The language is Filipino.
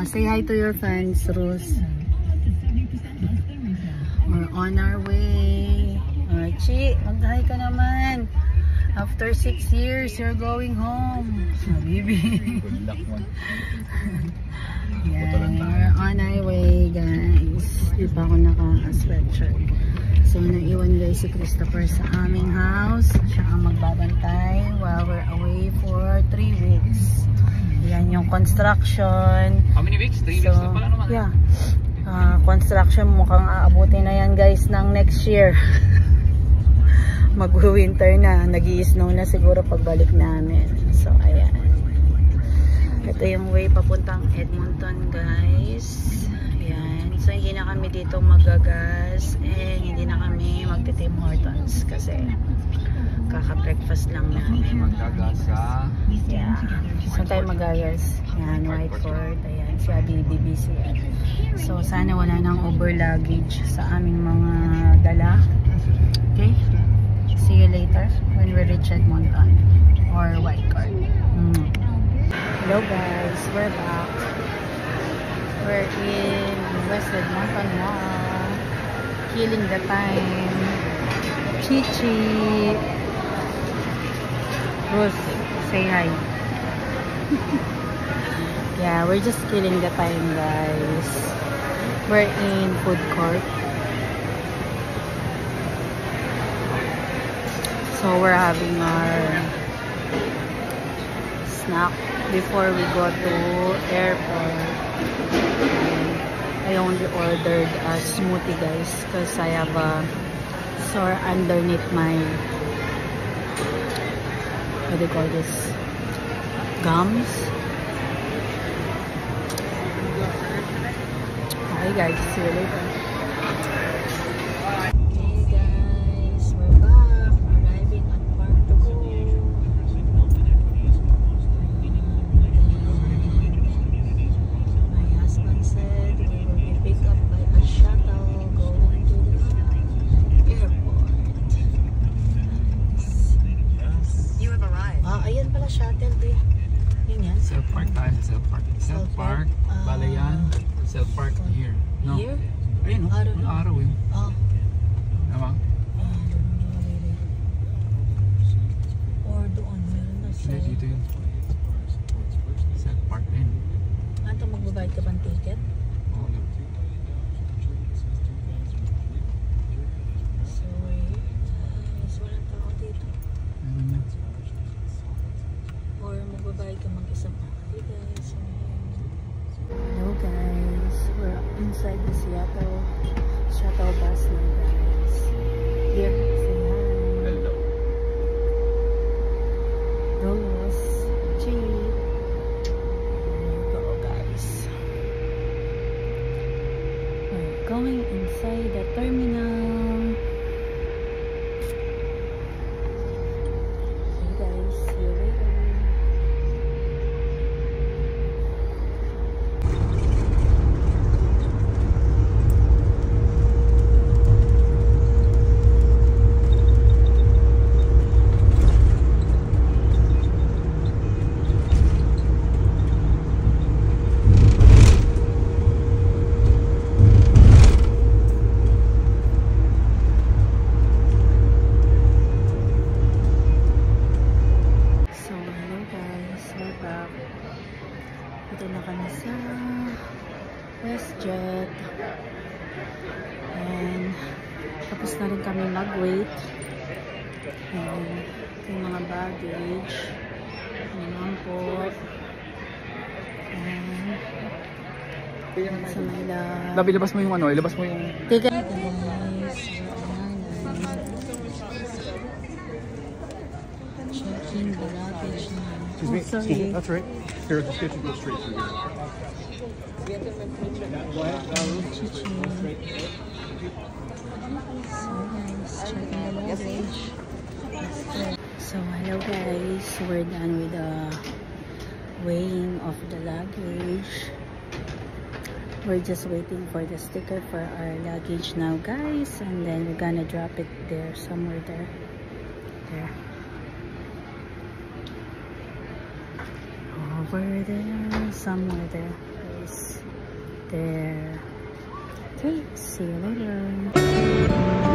Say hi to your fans, Rose. We're on our way. Chi, mag-hi ka naman. After 6 years, you're going home. Baby. Good luck mo. Yeah, we're on our way, guys. Di pa ako naka-sweatshirt. So, naiwan guys si Christopher sa aming house. Siya ang magbabantay while we're away for 3 weeks. Yan yung construction. How many weeks? 3 weeks na pala naman. Yeah. Construction mukhang aabutin na yan guys ng next year. Mag-winter na. Nag-i-snow na siguro pagbalik namin. So, ayan. Ito yung way papuntang Edmonton, guys. Ayan. So, hindi na kami dito magagas. And hindi na kami magti-Tim Hortons. Kasi, kaka-breakfast lang namin. Magagas sa... Yeah. Saan tayo magagas? Ayan, Whiteford. Ayan, si Habibi busy. So, sana wala nang over luggage sa aming mga dala. Okay? See you later when we reach Edmonton or Whitecard. Hello guys, we're back. We're in West Edmonton now. Killing the time. Chichi. Rose, say hi. Yeah, we're just killing the time guys. We're in food court. So we're having our snack before we go to airport. I only ordered a smoothie guys because I have a sore underneath my, what do you call this, gums. Hi guys, see you later. Shuttle din. Yun yan. Self park tayo sa self park. Self park. Balayan. Self park here. No. Here? Ayun o. Araw yun. Oh. Tama? Or doon. Meron na sa... Hindi, dito yun. Self park din. Ito magbabayad ka bang ticket? Oo. So, guys, walang tao dito. Meron na. Or magbabayad ka mag-isa pa. Hey guys. Hello guys. We're inside the shuttle bus now guys. Here. Say hi. Hello. Rose. Chi. There you go guys. We're going inside the terminal. Hey guys. See you later. Dito na kami sa WestJet. And tapos na rin kami mag-wait. And ito yung mga baggage. Naman po. And sa may Labi, ilabas mo yung ano, ilabas mo yung... ticket. Checking the luggage na. Excuse me. Sorry. Excuse me. That's right. Here, just get you go straight through here. Chichi. So guys, checking the luggage. So hello guys, we're done with the weighing of the luggage. We're just waiting for the sticker for our luggage now guys, and then we're gonna drop it there, somewhere there. There. Over there, somewhere there. is there. Okay, see you later.